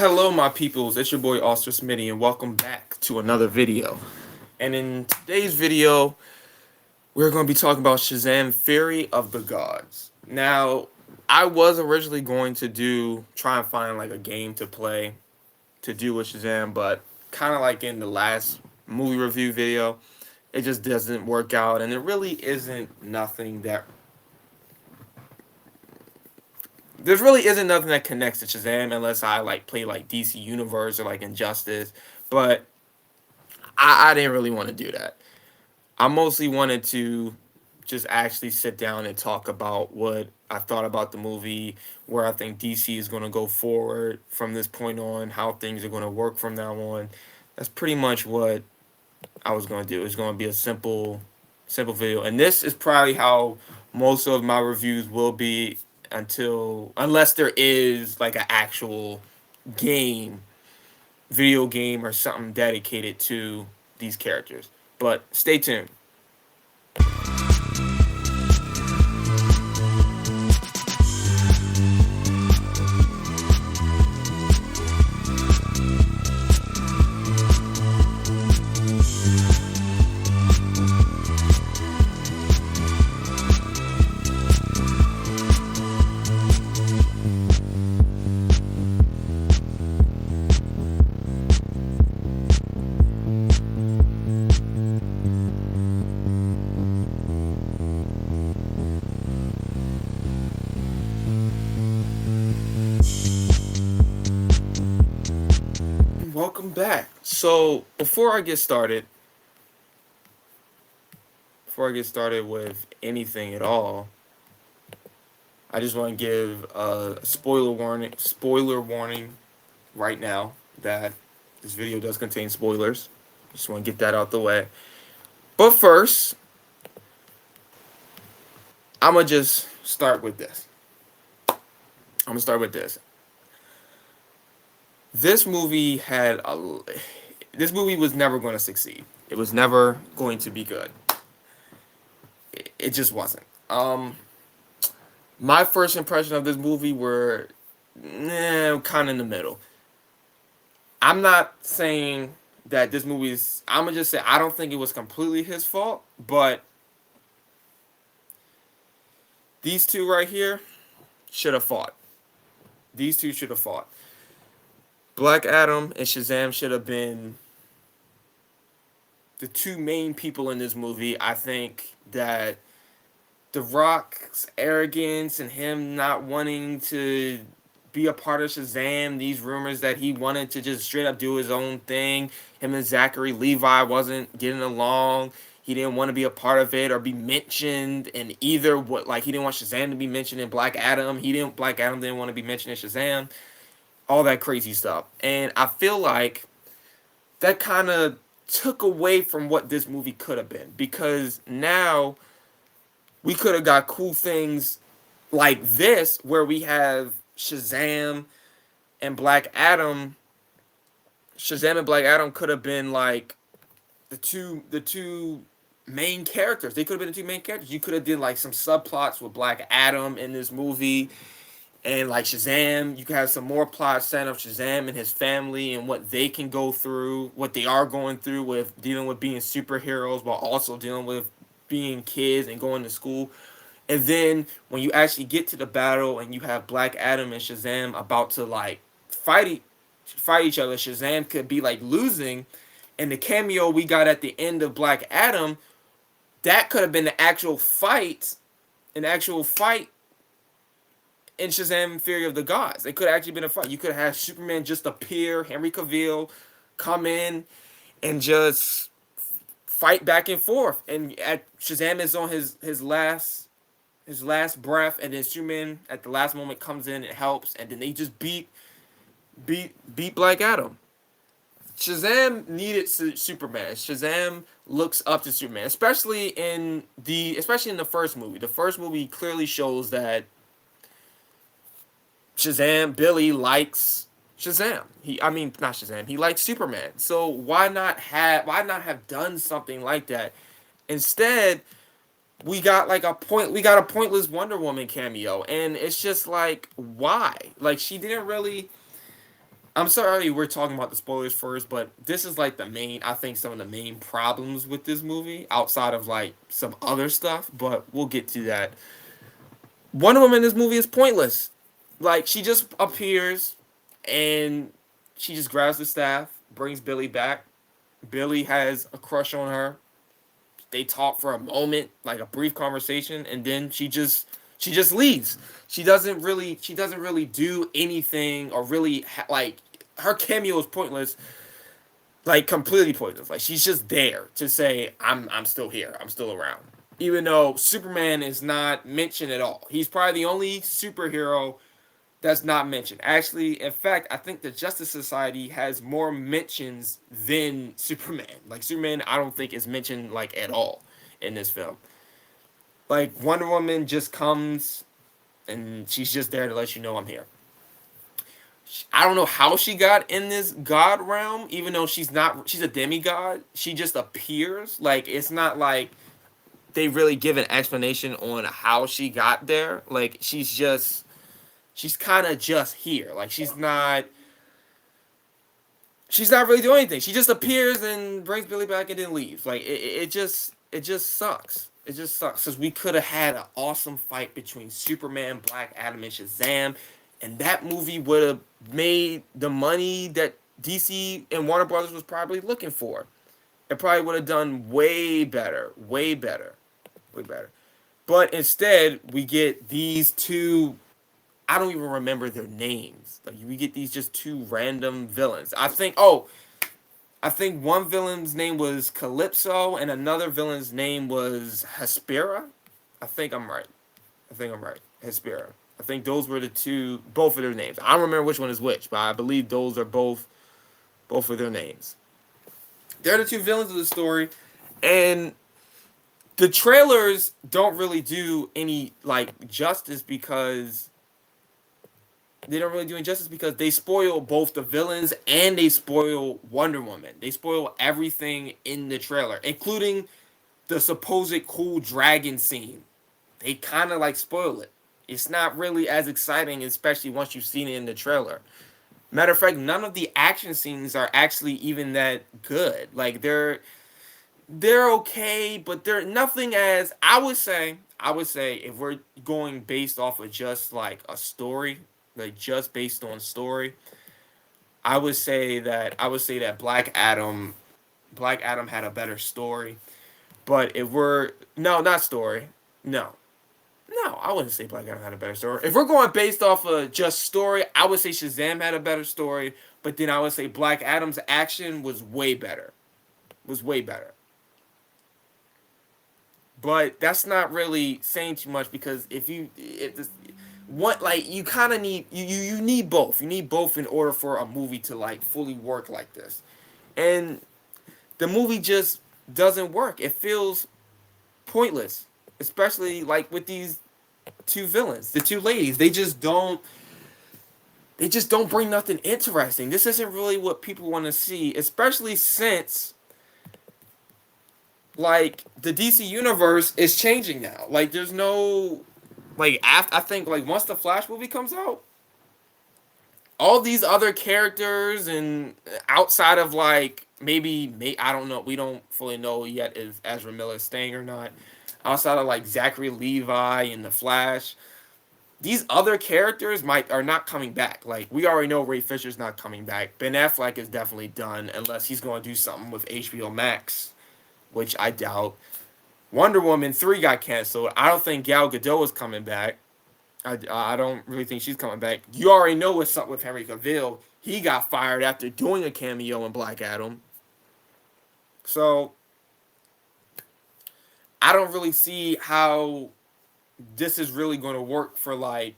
Hello, my peoples. It's your boy Oster Smitty, and welcome back to another video. And in today's video, we're going to be talking about Shazam Fury of the Gods. Now, I was originally going to try and find like a game to play to do with Shazam, but kind of like in the last movie review video, it just doesn't work out, and it really isn't nothing that There's really isn't nothing that connects to Shazam unless I like play like DC Universe or like Injustice. But I didn't really want to do that. I mostly wanted to just actually sit down and talk about what I thought about the movie, where I think DC is going to go forward from this point on, how things are going to work from now on. That's pretty much what I was going to do. It's going to be a simple video, and this is probably how most of my reviews will be unless there is like an actual game, video game, or something dedicated to these characters. But stay tuned. Welcome back. So before I get started with anything at all, I just want to give a spoiler warning right now that this video does contain spoilers. Just want to get that out the way. But first, I'm gonna just start with this. This movie this movie was never going to succeed. It was never going to be good. It just wasn't. My first impression of this movie were kind of in the middle. I'm not saying that this movie is. I'm gonna just say I don't think it was completely his fault, but these two right here should have fought. These two should have fought. Black Adam and Shazam should have been the two main people in this movie. I think that The Rock's arrogance and him not wanting to be a part of Shazam, these rumors that he wanted to just straight up do his own thing, him and Zachary Levi wasn't getting along. He didn't want to be a part of it or be mentioned in either what like he didn't want Shazam to be mentioned in Black Adam. Black Adam didn't want to be mentioned in Shazam. All that crazy stuff. And I feel like that kind of took away from what this movie could have been, because now we could have got cool things like this where we have Shazam and Black Adam. Shazam and Black Adam could have been like the two main characters. They could have been the two main characters. You could have did like some subplots with Black Adam in this movie. And like Shazam, you can have some more plot set of Shazam and his family and what they can go through, what they are going through with dealing with being superheroes while also dealing with being kids and going to school. And then when you actually get to the battle and you have Black Adam and Shazam about to like fight each other, Shazam could be like losing, and the cameo we got at the end of Black Adam, that could have been the actual fight, in Shazam Fury of the Gods. It could have actually been a fight. You could have had Superman just appear, Henry Cavill come in and just fight back and forth. And Shazam is on his last breath, and then Superman at the last moment comes in and helps, and then they just beat Black Adam. Shazam needed Superman. Shazam looks up to Superman, especially in the first movie. The first movie clearly shows that Billy likes Shazam. Not Shazam. He likes Superman. So why not have done something like that? Instead, we got a pointless Wonder Woman cameo, and it's just like, why? Like, she didn't really I'm sorry we're talking about the spoilers first, but this is like the main, I think, some of the main problems with this movie outside of like some other stuff, but we'll get to that. Wonder Woman in this movie is pointless. Like, she just appears and she just grabs the staff, brings Billy back. Billy has a crush on her. They talk for a moment, like a brief conversation, and then she just leaves. She doesn't really do anything or really like her cameo is pointless, like completely pointless. Like, she's just there to say I'm still here, I'm still around. Even though Superman is not mentioned at all, he's probably the only superhero that's not mentioned. Actually, in fact, I think the Justice Society has more mentions than Superman. Like, Superman, I don't think is mentioned like at all in this film. Like, Wonder Woman just comes and she's just there to let you know I'm here. I don't know how she got in this god realm, even though she's not. She's a demigod. She just appears. Like, it's not like they really give an explanation on how she got there. Like, she's kind of just here. Like, she's not really doing anything. She just appears and brings Billy back and then leaves. Like, it just sucks. It just sucks because we could have had an awesome fight between Superman, Black Adam, and Shazam, and that movie would have made the money that DC and Warner Brothers was probably looking for. It probably would have done way better, way better, way better. But instead, we get these two. I don't even remember their names. Like, we get these just two random villains. I think one villain's name was Calypso and another villain's name was Hespera. I think I'm right. Hespera. I think those were the two, both of their names. I don't remember which one is which, but I believe those are both of their names. They're the two villains of the story, and the trailers don't really do any like justice because they don't really do injustice because they spoil both the villains and they spoil Wonder Woman. They spoil everything in the trailer, including the supposed cool dragon scene. They kind of like spoil it. It's not really as exciting, especially once you've seen it in the trailer. Matter of fact, none of the action scenes are actually even that good. Like, they're okay, but they're nothing as I would say if we're going based off of just like a story, like just based on story, I would say that Black Adam had a better story. But if we're no, not story. No. No, I wouldn't say Black Adam had a better story. If we're going based off of just story, I would say Shazam had a better story, but then I would say Black Adam's action was way better. Was way better. But that's not really saying too much because if this what like you kind of need you need both. You need both in order for a movie to like fully work like this. And the movie just doesn't work. It feels pointless, especially like with these two villains, the two ladies. They just don't bring nothing interesting. This isn't really what people want to see, especially since like the DC universe is changing now. Like, there's no like after I think like once the Flash movie comes out, all these other characters and outside of like I don't know, we don't fully know yet if Ezra Miller is staying or not. Outside of like Zachary Levi and the Flash, these other characters might are not coming back. Like, we already know Ray Fisher's not coming back. Ben Affleck is definitely done unless he's going to do something with HBO Max, which I doubt. Wonder Woman 3 got canceled. I don't think Gal Gadot is coming back. I don't really think she's coming back. You already know what's up with Henry Cavill. He got fired after doing a cameo in Black Adam. So I don't really see how this is really going to work for like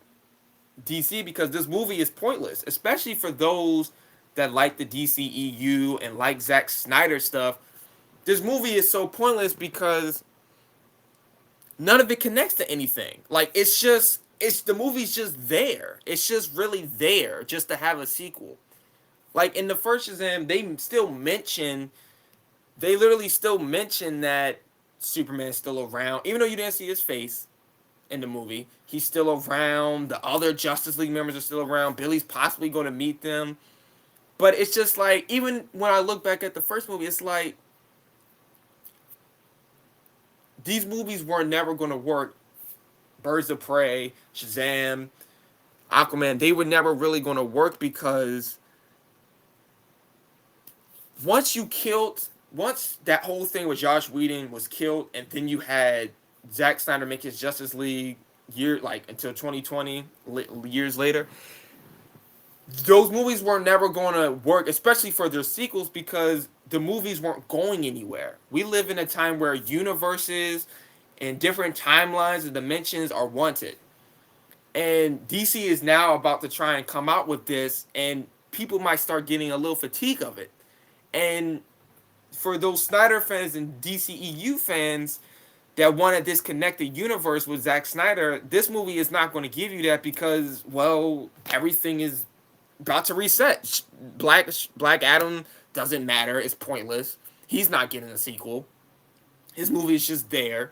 DC because this movie is pointless, especially for those that like the DCEU and like Zack Snyder stuff. This movie is so pointless because none of it connects to anything. Like, it's the movie's just there. It's just really there just to have a sequel. Like, in the first Shazam, they literally still mention that Superman's still around, even though you didn't see his face in the movie. He's still around. The other Justice League members are still around. Billy's possibly going to meet them. But it's just like, even when I look back at the first movie, it's like these movies were never going to work. Birds of Prey, Shazam, Aquaman, they were never really going to work because once that whole thing with Josh Whedon was killed, and then you had Zack Snyder make his Justice League until 2020, years later, those movies were never going to work, especially for their sequels, because the movies weren't going anywhere. We live in a time where universes and different timelines and dimensions are wanted. And DC is now about to try and come out with this, and people might start getting a little fatigue of it. And for those Snyder fans and DCEU fans that want to disconnect the universe with Zack Snyder, this movie is not going to give you that, because, well, everything is about to reset. Black Adam doesn't matter. It's pointless. He's not getting a sequel. His movie is just there.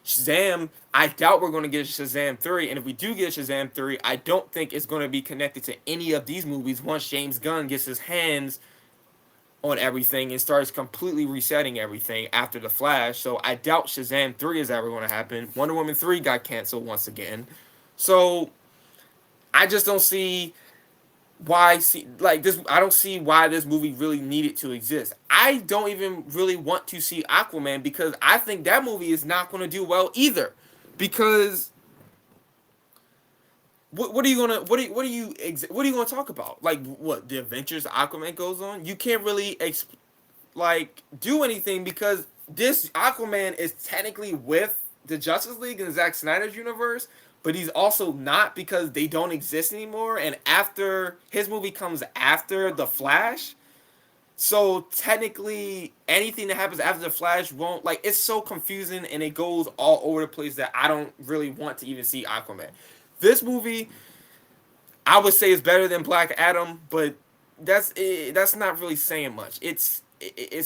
Shazam, I doubt we're going to get Shazam 3, and if we do get Shazam 3, I don't think it's going to be connected to any of these movies once James Gunn gets his hands on everything and starts completely resetting everything after The Flash. So I doubt Shazam 3 is ever going to happen. Wonder Woman 3 got canceled once again. So I just don't see I don't see why this movie really needed to exist. I don't even really want to see Aquaman, because I think that movie is not going to do well either. Because what are you gonna what are you gonna talk about? Like, what, the adventures Aquaman goes on? You can't really do anything, because this Aquaman is technically with the Justice League in Zack Snyder's universe, but he's also not, because they don't exist anymore. And after his movie comes after The Flash, so technically anything that happens after The Flash won't, it's so confusing, and it goes all over the place, that I don't really want to even see Aquaman. This movie, I would say, is better than Black Adam, but that's not really saying much. It's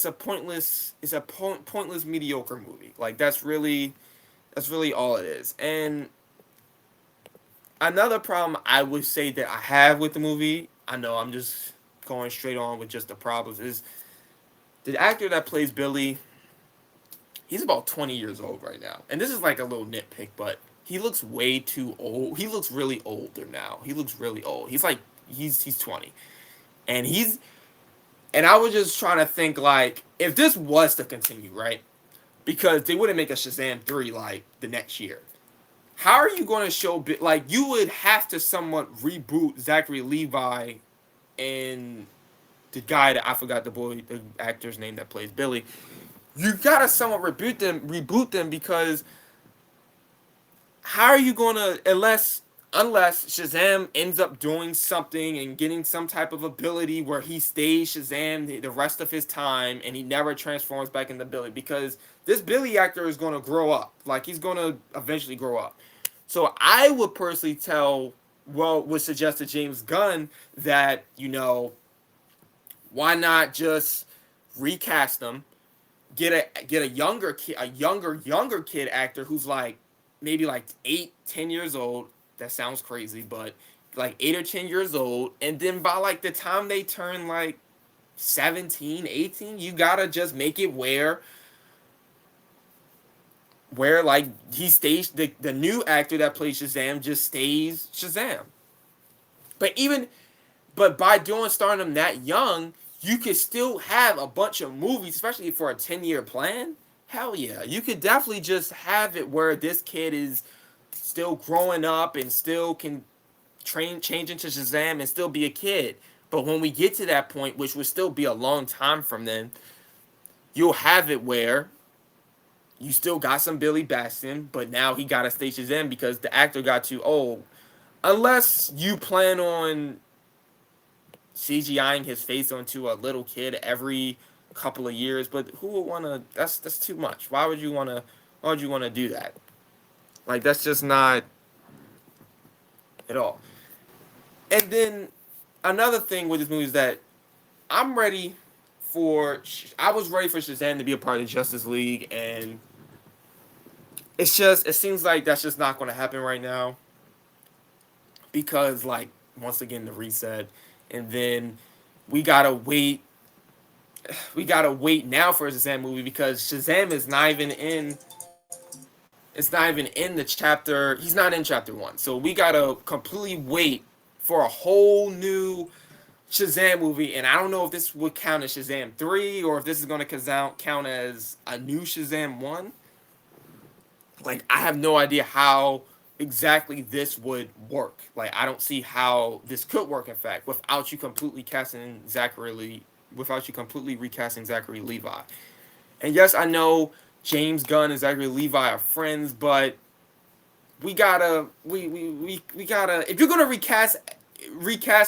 a pointless mediocre movie. That's really all it is. And another problem I would say that I have with the movie, I know I'm just going straight on with just the problems, is the actor that plays Billy. He's about 20 years old right now, and this is like a little nitpick, but he looks way too old. He looks really older now. He looks really old. He's 20, and I was just trying to think, if this was to continue, right? Because they wouldn't make a Shazam 3 the next year. How are you going to show, you would have to somewhat reboot Zachary Levi and the guy that I forgot the actor's name that plays Billy. You gotta somewhat reboot them, because how are you gonna, unless Shazam ends up doing something and getting some type of ability where he stays Shazam the rest of his time and he never transforms back into Billy, because this Billy actor is gonna grow up. He's gonna eventually grow up. So I would personally would suggest to James Gunn that, why not just recast him, get a younger kid, younger kid actor who's maybe 8-10 years old. That sounds crazy, but 8 or 10 years old, and then by the time they turn 17, 18, you gotta just make it where he stays, the new actor that plays Shazam just stays Shazam. But by starting him that young, you could still have a bunch of movies, especially for a 10-year plan. Hell yeah. You could definitely just have it where this kid is still growing up and still can change into Shazam and still be a kid. But when we get to that point, which would still be a long time from then, you'll have it where you still got some Billy Batson, but now he got to stay Shazam because the actor got too old. Unless you plan on CGIing his face onto a little kid every couple of years, but who would want to? That's too much. Why would you want to? Why would you want to do that? That's just not at all. And then another thing with this movie is that I'm ready I was ready for Shazam to be a part of the Justice League, and it seems like that's just not going to happen right now, because once again the reset, and then we gotta wait. We gotta wait now for a Shazam movie because Shazam is not even in. It's not even in the chapter. He's not in chapter one, so we gotta completely wait for a whole new Shazam movie. And I don't know if this would count as Shazam 3 or if this is gonna count as a new Shazam 1. Like I have no idea how exactly this would work. Like I don't see how this could work. In fact, without you completely recasting Zachary Levi. And yes, I know James Gunn and Zachary Levi are friends, but we gotta if you're gonna recast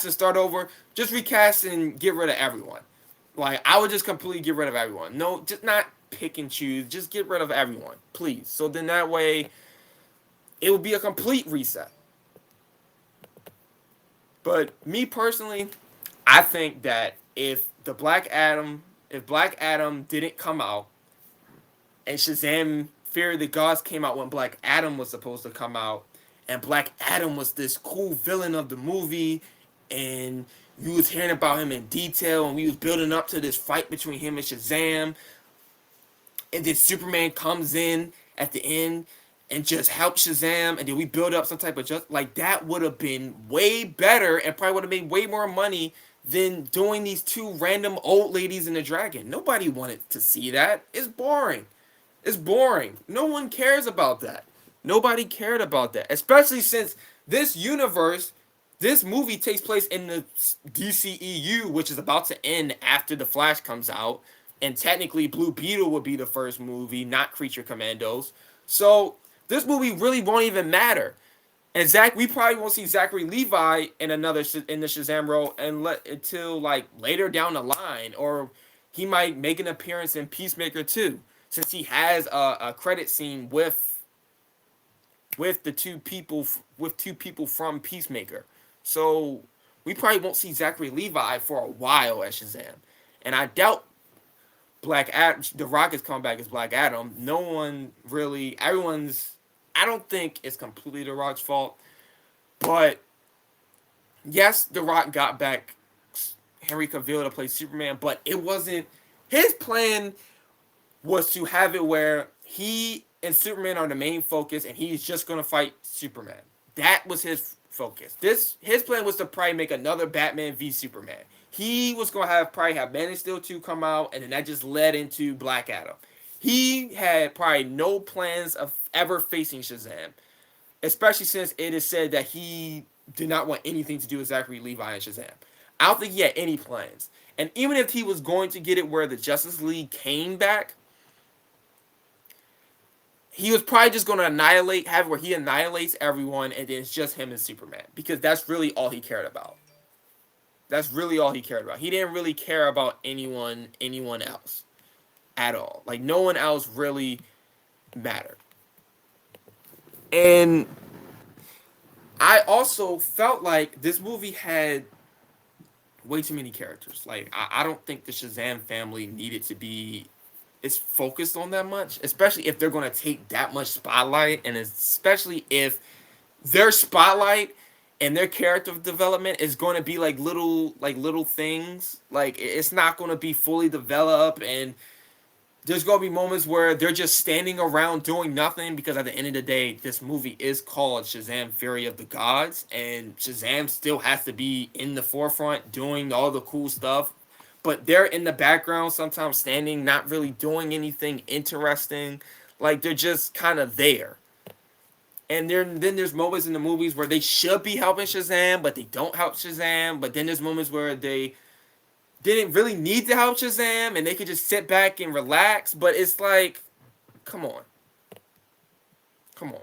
and start over, just recast and get rid of everyone. Like I would just completely get rid of everyone. No, just not pick and choose. Just get rid of everyone, please. So then that way it would be a complete reset. But me personally, I think that if Black Adam didn't come out and Shazam Fear of the Gods came out when Black Adam was supposed to come out, and Black Adam was this cool villain of the movie, and you was hearing about him in detail, and we was building up to this fight between him and Shazam, and then Superman comes in at the end and just helps Shazam, and then we build up some type of just like that would have been way better and probably would have made way more money than doing these two random old ladies and a dragon. Nobody wanted to see that. It's boring. It's boring. No one cares about that. Nobody cared about that, especially since this universe, this movie takes place in the DCEU, which is about to end after The Flash comes out. And technically, Blue Beetle would be the first movie, not Creature Commandos. So this movie really won't even matter. And we probably won't see Zachary Levi in in the Shazam role until like later down the line, or he might make an appearance in Peacemaker 2, since he has a credit scene with two people from Peacemaker. So we probably won't see Zachary Levi for a while as Shazam, and I doubt Black Adam, The Rock is coming back as Black Adam. No one really, everyone's. I don't think it's completely The Rock's fault, but yes, The Rock got back Henry Cavill to play Superman, but it wasn't his plan. Was to have it where he and Superman are the main focus, and he's just gonna fight Superman. That was his focus. His plan was to probably make another Batman v Superman. He was gonna have Man of Steel 2 come out, and then that just led into Black Adam. He had probably no plans of ever facing Shazam, especially since it is said that he did not want anything to do with Zachary Levi and Shazam. I don't think he had any plans. And even if he was going to get it where the Justice League came back, he was probably just going to have where he annihilates everyone, and then it's just him and Superman, because that's really all he cared about. That's really all he cared about. He didn't really care about anyone else at all. Like no one else really mattered. And I also felt like this movie had way too many characters. Like I don't think the Shazam family needed to be is focused on that much, especially if they're going to take that much spotlight, and especially if their spotlight and their character development is going to be like little things. Like it's not going to be fully developed, and there's going to be moments where they're just standing around doing nothing, because at the end of the day, this movie is called Shazam Fury of the Gods, and Shazam still has to be in the forefront doing all the cool stuff, but they're in the background sometimes standing, not really doing anything interesting. Like they're just kind of there. And then there's moments in the movies where they should be helping Shazam, but they don't help Shazam. But then there's moments where they didn't really need to help Shazam, and they could just sit back and relax. But it's like, come on. Come on.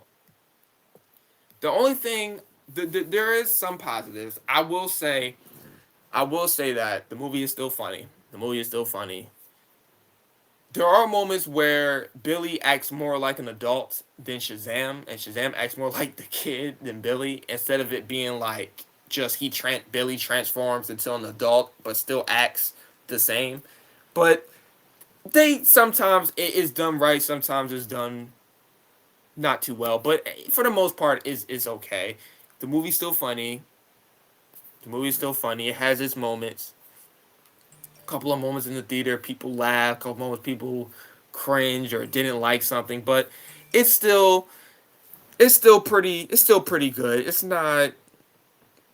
The only thing, there is some positives. I will say that the movie is still funny. The movie is still funny. There are moments where Billy acts more like an adult than Shazam, and Shazam acts more like the kid than Billy, instead of it being like just Billy transforms into an adult but still acts the same. But they sometimes it is done right, sometimes it's done not too well, but for the most part is okay. The movie's still funny. The movie's still funny. It has its moments. A couple of moments in the theater, people laugh. A couple moments, people cringe or didn't like something, but it's still it's still pretty good. It's not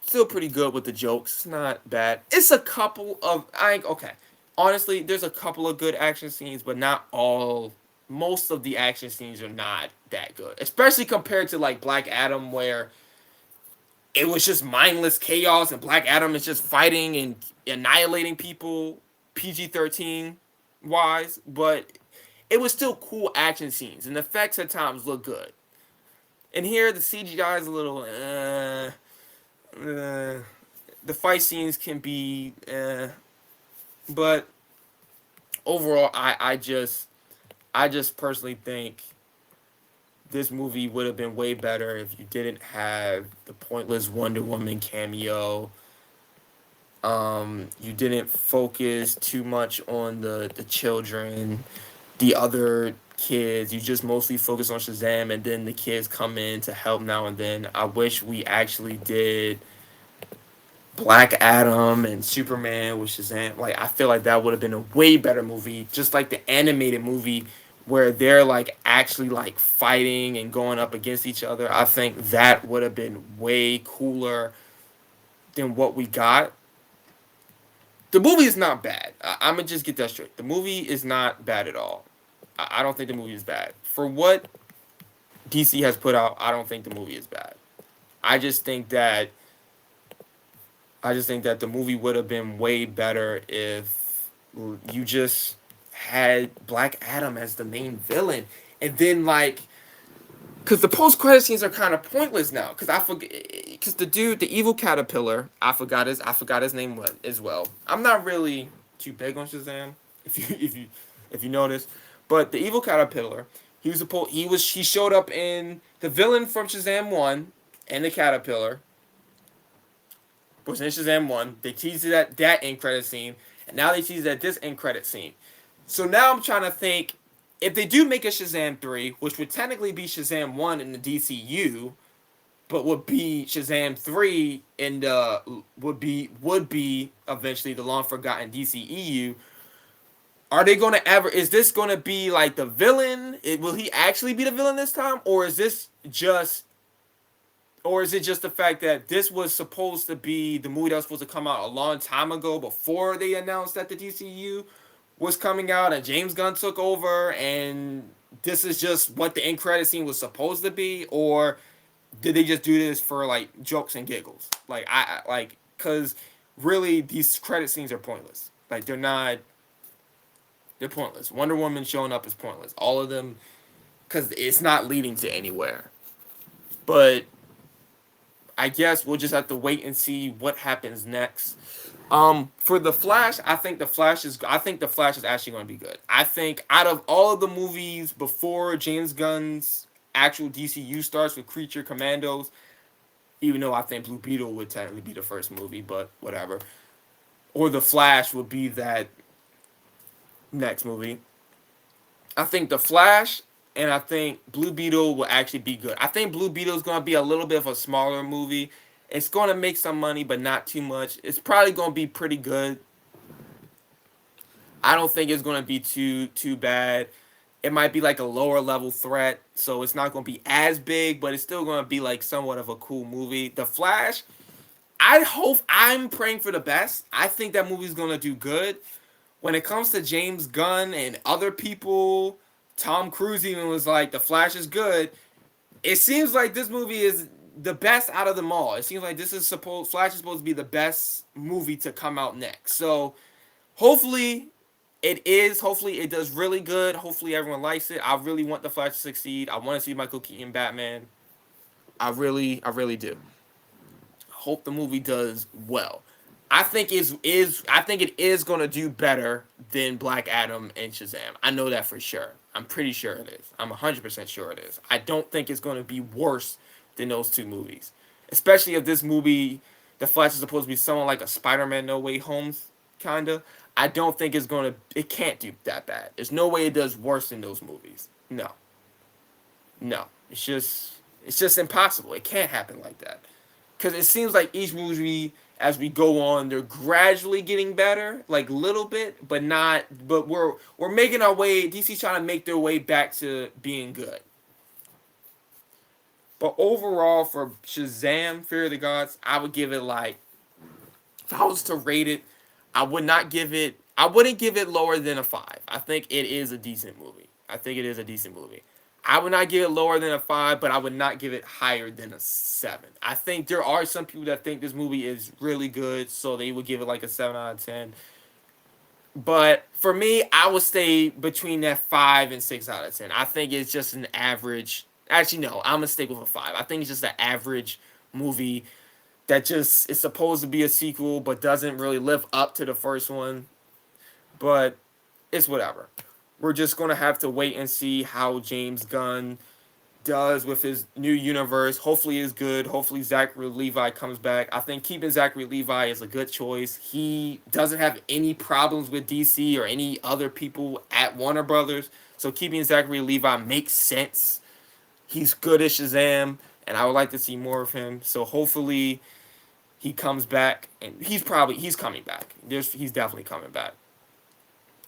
still pretty good with the jokes. It's not bad. It's a couple of okay. Honestly, there's a couple of good action scenes, but not all. Most of the action scenes are not that good, especially compared to like Black Adam, where it was just mindless chaos and Black Adam is just fighting and annihilating people, PG-13 wise, but it was still cool action scenes and the effects at times look good. And here the CGI is a little the fight scenes can be but overall I just personally think this movie would have been way better if you didn't have the pointless Wonder Woman cameo. You didn't focus too much on the children, the other kids. You just mostly focus on Shazam, and then the kids come in to help now and then. I wish we actually did Black Adam and Superman with Shazam. Like I feel like that would have been a way better movie, just like the animated movie where they're like actually like fighting and going up against each other. I think that would have been way cooler than what we got. The movie is not bad. I'm gonna just get that straight. The movie is not bad at all. I don't think the movie is bad for what DC has put out. I don't think the movie is bad. I just think that I just think that the movie would have been way better if you just had Black Adam as the main villain, and then like, cause the post credit scenes are kind of pointless now. Cause I forget, cause the dude, the evil caterpillar, I forgot his name as well. I'm not really too big on Shazam, if you notice, but the evil caterpillar, he showed up in the villain from Shazam 1 and the caterpillar was in Shazam 1. They teased it at that end credit scene, and now they teased it at this end credit scene. So now I'm trying to think, if they do make a Shazam 3, which would technically be Shazam 1 in the DCU, but would be Shazam 3 in the would be eventually the long forgotten DCEU. Are they going to ever? Is this going to be like the villain? Will he actually be the villain this time, or is it just the fact that this was supposed to be the movie that was supposed to come out a long time ago before they announced that the DCU was coming out and James Gunn took over, and this is just what the end credit scene was supposed to be, or did they just do this for like jokes and giggles? Like like because really these credit scenes are pointless. Like they're pointless. Wonder Woman showing up is pointless. All of them, because it's not leading to anywhere. But I guess we'll just have to wait and see what happens next. For the Flash, I think the Flash is actually going to be good. I think out of all of the movies before James Gunn's actual DCU starts with Creature Commandos, even though I think Blue Beetle would technically be the first movie, but whatever. Or the Flash would be that next movie. I think the Flash and I think Blue Beetle will actually be good. I think Blue Beetle is going to be a little bit of a smaller movie. It's going to make some money, but not too much. It's probably going to be pretty good. I don't think it's going to be too bad. It might be like a lower level threat, so it's not going to be as big, but it's still going to be like somewhat of a cool movie. The Flash, I'm praying for the best. I think that movie's going to do good. When it comes to James Gunn and other people, Tom Cruise even was like, The Flash is good. It seems like this movie is the best out of them all. It seems like Flash is supposed to be the best movie to come out next. So hopefully it is. Hopefully it does really good. Hopefully everyone likes it. I really want the Flash to succeed. I want to see Michael Keaton Batman. I really do. Hope the movie does well. I think it is gonna do better than Black Adam and Shazam. I know that for sure. I'm pretty sure it is. I'm 100% sure it is. I don't think it's gonna be worse than those two movies. Especially if this movie, The Flash, is supposed to be someone like a Spider-Man No Way Home kinda. I don't think it can't do that bad. There's no way it does worse than those movies. No. No. It's just impossible. It can't happen like that. Because it seems like each movie, as we go on, they're gradually getting better, like little bit, but not. But we're making our way. DC's trying to make their way back to being good. But overall, for Shazam: Fury of the Gods, I would give it like, if I was to rate it, I would not give it. I wouldn't give it lower than a 5. I think it is a decent movie. I think it is a decent movie. I would not give it lower than a 5, but I would not give it higher than a 7. I think there are some people that think this movie is really good, so they would give it like a 7 out of 10. But for me, I would stay between that 5 and 6 out of 10. I think it's just an average. Actually, no, I'm gonna stick with a 5. I think it's just an average movie that just is supposed to be a sequel, but doesn't really live up to the first one. But it's whatever. We're just gonna have to wait and see how James Gunn does with his new universe. Hopefully it's good. Hopefully Zachary Levi comes back. I think keeping Zachary Levi is a good choice. He doesn't have any problems with DC or any other people at Warner Brothers. So keeping Zachary Levi makes sense. He's good as Shazam, and I would like to see more of him. So hopefully he comes back, and he's coming back. He's definitely coming back.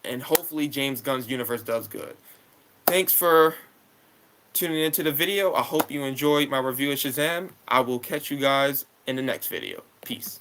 And hopefully James Gunn's universe does good. Thanks for tuning into the video. I hope you enjoyed my review of Shazam. I will catch you guys in the next video. Peace.